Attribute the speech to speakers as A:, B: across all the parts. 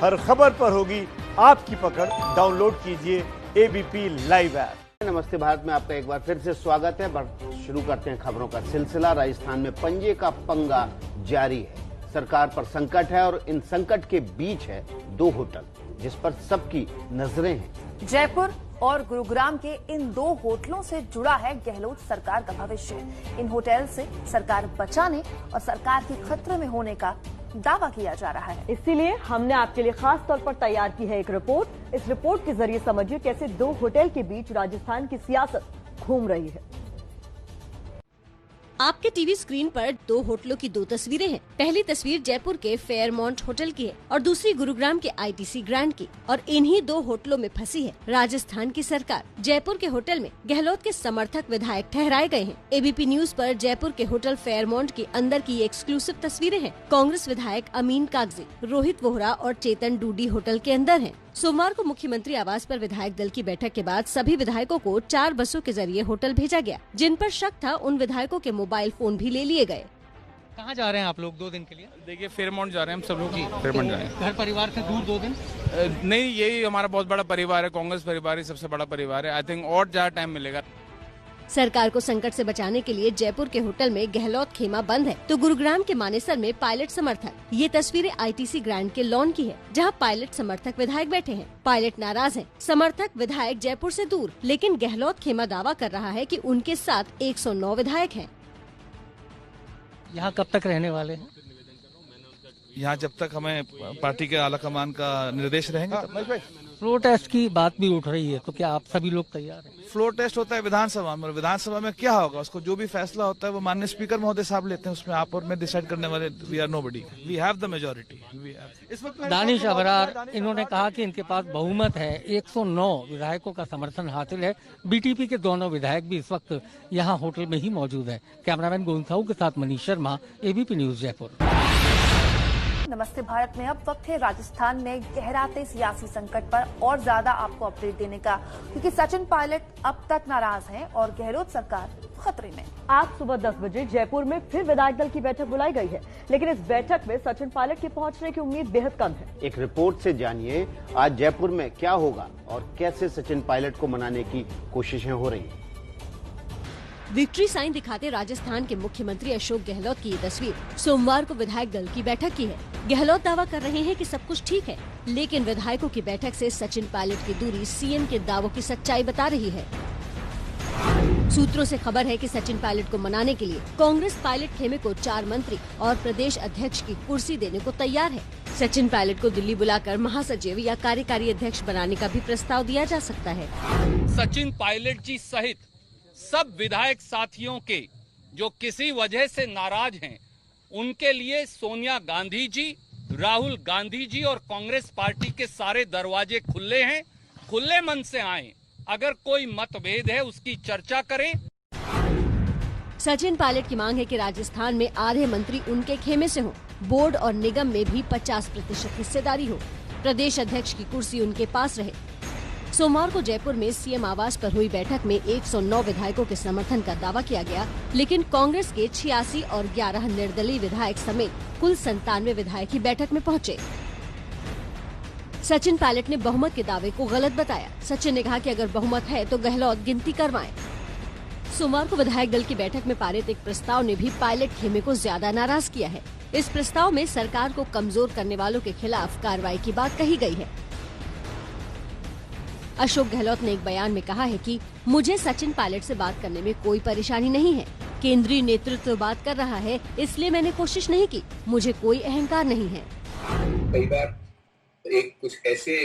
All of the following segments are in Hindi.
A: हर खबर पर होगी आपकी पकड़। डाउनलोड कीजिए एबीपी लाइव ऐप।
B: नमस्ते भारत में आपका एक बार फिर से स्वागत है। शुरू करते हैं खबरों का सिलसिला। राजस्थान में पंजे का पंगा जारी है। सरकार पर संकट है और इन संकट के बीच है दो होटल जिस पर सबकी नजरें हैं।
C: जयपुर और गुरुग्राम के इन दो होटलों से जुड़ा है गहलोत सरकार का भविष्य। इन होटल से सरकार बचाने और सरकार के खतरे में होने का दावा किया जा रहा है।
D: इसीलिए हमने आपके लिए खास तौर पर तैयार की है एक रिपोर्ट। इस रिपोर्ट के जरिए समझिए कैसे दो होटल के बीच राजस्थान की सियासत घूम रही है।
E: आपके टीवी स्क्रीन पर दो होटलों की दो तस्वीरें हैं। पहली तस्वीर जयपुर के फेयरमाउंट होटल की है और दूसरी गुरुग्राम के आईटीसी ग्रैंड की। और इन्हीं दो होटलों में फंसी है राजस्थान की सरकार। जयपुर के होटल में गहलोत के समर्थक विधायक ठहराए गए हैं। एबीपी न्यूज पर जयपुर के होटल फेयरमाउंट के अंदर की एक्सक्लूसिव तस्वीरें हैं। कांग्रेस विधायक अमीन कागजी, रोहित वोहरा और चेतन डूडी होटल के अंदर हैं। सोमवार को मुख्यमंत्री आवास पर विधायक दल की बैठक के बाद सभी विधायकों को 4 बसों के जरिए होटल भेजा गया। जिन पर शक था उन विधायकों के मोबाइल फोन भी ले लिए गए।
F: कहाँ जा रहे हैं आप लोग 2 दिन के लिए?
G: देखिए फेयरमाउंट जा रहे हैं हम सब लोग। फेयरमाउंट जा रहे हैं।
F: घर परिवार से दूर 2 दिन?
G: नहीं, यही हमारा बहुत बड़ा परिवार है। कांग्रेस परिवार ही सबसे बड़ा परिवार है। आई थिंक और ज्यादा टाइम मिलेगा।
E: सरकार को संकट से बचाने के लिए जयपुर के होटल में गहलोत खेमा बंद है तो गुरुग्राम के मानेसर में पायलट समर्थक। ये तस्वीरें आईटीसी ग्रैंड के लॉन की है जहां पायलट समर्थक विधायक बैठे हैं। पायलट नाराज हैं, समर्थक विधायक जयपुर से दूर। लेकिन गहलोत खेमा दावा कर रहा है कि उनके साथ 109 विधायक हैं।
F: यहाँ कब तक रहने वाले हैं?
H: यहाँ जब तक हमें पार्टी के आला कमान का निर्देश रहेंगे।
F: फ्लोर टेस्ट की बात भी उठ रही है, तो क्या आप सभी लोग तैयार हैं?
H: फ्लोर टेस्ट होता है विधानसभा में, और विधानसभा में क्या होगा, उसको जो भी फैसला होता है वो माननीय स्पीकर महोदय साहब लेते हैं। उसमें आप और मैं डिसाइड करने वाले, we are nobody, we have the majority.
F: इस वक्त दानिश अबरार इन्होंने कहा कि इनके पास बहुमत है, 109 विधायकों का समर्थन हासिल है। बीटीपी के दोनों विधायक भी इस वक्त यहाँ होटल में ही मौजूद है। कैमरामैन गोविंद के साथ मनीष शर्मा, एबीपी न्यूज जयपुर।
C: नमस्ते भारत में अब वक्त है राजस्थान में गहराते सियासी संकट पर और ज्यादा आपको अपडेट देने का, क्योंकि सचिन पायलट अब तक नाराज हैं और गहलोत सरकार खतरे में।
D: आज सुबह 10 बजे जयपुर में फिर विधायक दल की बैठक बुलाई गई है, लेकिन इस बैठक में सचिन पायलट के पहुंचने की उम्मीद बेहद कम है।
B: एक रिपोर्ट से जानिए आज जयपुर में क्या होगा और कैसे सचिन पायलट को मनाने की कोशिशें हो रही है।
E: विक्ट्री साइन दिखाते राजस्थान के मुख्यमंत्री अशोक गहलोत की ये तस्वीर सोमवार को विधायक दल की बैठक की है। गहलोत दावा कर रहे हैं कि सब कुछ ठीक है, लेकिन विधायकों की बैठक से सचिन पायलट की दूरी सीएम के दावों की सच्चाई बता रही है। सूत्रों से खबर है कि सचिन पायलट को मनाने के लिए कांग्रेस पायलट खेमे को 4 मंत्री और प्रदेश अध्यक्ष की कुर्सी देने को तैयार है। सचिन पायलट को दिल्ली बुलाकर महासचिव या कार्यकारी अध्यक्ष बनाने का भी प्रस्ताव दिया जा सकता है।
I: सचिन पायलट जी सहित सब विधायक साथियों के जो किसी वजह से नाराज हैं, उनके लिए सोनिया गांधी जी, राहुल गांधी जी और कांग्रेस पार्टी के सारे दरवाजे खुले हैं। खुले मन से आएं। अगर कोई मतभेद है उसकी चर्चा करें।
E: सचिन पायलट की मांग है कि राजस्थान में आधे मंत्री उनके खेमे से हों, बोर्ड और निगम में भी 50% हिस्सेदारी हो, प्रदेश अध्यक्ष की कुर्सी उनके पास रहे। सोमवार को जयपुर में सीएम आवास पर हुई बैठक में 109 विधायकों के समर्थन का दावा किया गया, लेकिन कांग्रेस के 86 और 11 निर्दलीय विधायक समेत कुल 97 विधायक ही बैठक में पहुंचे। सचिन पायलट ने बहुमत के दावे को गलत बताया। सचिन ने कहा कि अगर बहुमत है तो गहलोत गिनती करवाएं। सोमवार को विधायक दल की बैठक में पारित एक प्रस्ताव ने भी पायलट खेमे को ज्यादा नाराज किया है। इस प्रस्ताव में सरकार को कमजोर करने वालों के खिलाफ कार्रवाई की बात कही गई है। अशोक गहलोत ने एक बयान में कहा है कि मुझे सचिन पायलट से बात करने में कोई परेशानी नहीं है। केंद्रीय नेतृत्व बात कर रहा है, इसलिए मैंने कोशिश नहीं की। मुझे कोई अहंकार नहीं है।
J: कई बार एक कुछ ऐसे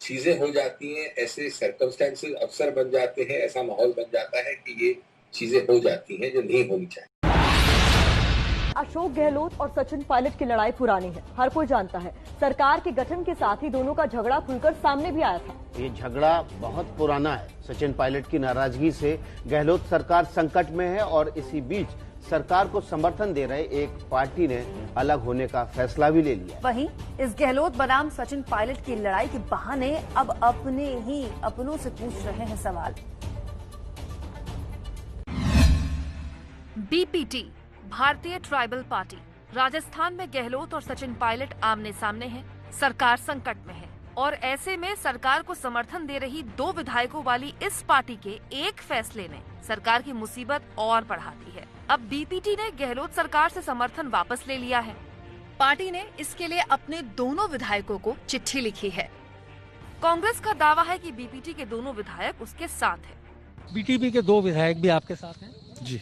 J: चीजें हो जाती हैं, ऐसे सर्कमस्टेंसेस अवसर बन जाते हैं, ऐसा माहौल बन जाता है कि ये चीजें हो जाती हैं जो नहीं होनी चाहिए।
D: अशोक गहलोत और सचिन पायलट की लड़ाई पुरानी है, हर कोई जानता है। सरकार के गठन के साथ ही दोनों का झगड़ा खुलकर सामने भी आया था।
B: ये झगड़ा बहुत पुराना है। सचिन पायलट की नाराजगी से गहलोत सरकार संकट में है और इसी बीच सरकार को समर्थन दे रहे एक पार्टी ने अलग होने का फैसला भी ले लिया।
C: वहीं इस गहलोत बनाम सचिन पायलट की लड़ाई के बहाने अब अपने ही अपनों से पूछ रहे हैं सवाल।
K: बीपीटी भारतीय ट्राइबल पार्टी
C: राजस्थान में गहलोत और सचिन पायलट आमने सामने हैं। सरकार संकट में है और ऐसे में सरकार को समर्थन दे रही 2 विधायकों वाली इस पार्टी के एक फैसले ने सरकार की मुसीबत और बढ़ा दी है। अब बीपीटी ने गहलोत सरकार से समर्थन वापस ले लिया है। पार्टी ने इसके लिए अपने दोनों विधायकों को चिट्ठी लिखी है। कांग्रेस का दावा है कि बीपीटी के दोनों विधायक उसके साथ हैं।
F: बीटीपी के 2 विधायक भी आपके साथ हैं
H: जी,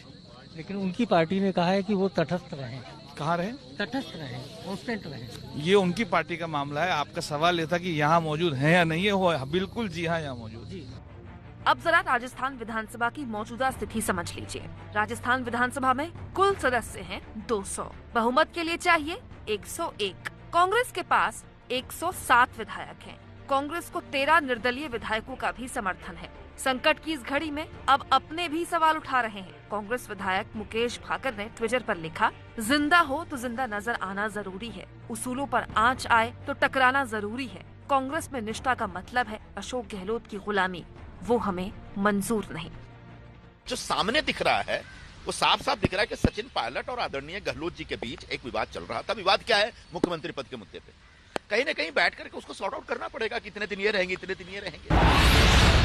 F: लेकिन उनकी पार्टी ने कहा है कि वो तटस्थ रहें।
H: कहाँ रहे?
F: तटस्थ रहें, कांस्टेंट रहें।
H: ये उनकी पार्टी का मामला है। आपका सवाल ये था कि यहाँ मौजूद है या नहीं है, वो बिल्कुल जी हाँ यहाँ मौजूद जी।
C: अब जरा राजस्थान विधानसभा की मौजूदा स्थिति समझ लीजिए। राजस्थान विधानसभा में कुल सदस्य हैं 200। बहुमत के लिए चाहिए 101। कांग्रेस के पास 107 विधायक हैं। कांग्रेस को 13 निर्दलीय विधायकों का भी समर्थन है। संकट की इस घड़ी में अब अपने भी सवाल उठा रहे हैं। कांग्रेस विधायक मुकेश भाकर ने ट्विटर पर लिखा, जिंदा हो तो जिंदा नजर आना जरूरी है, उसूलों पर आंच आए तो टकराना जरूरी है। कांग्रेस में निष्ठा का मतलब है अशोक गहलोत की गुलामी, वो हमें मंजूर नहीं।
K: जो सामने दिख रहा है वो साफ साफ दिख रहा है कि सचिन पायलट और आदरणीय गहलोत जी के बीच एक विवाद चल रहा था। विवाद क्या है? मुख्यमंत्री पद के मुद्दे पे। कहीं न कहीं बैठ करके उसको सॉर्ट आउट करना पड़ेगा। कितने दिन ये रहेंगे, इतने दिन ये रहेंगे।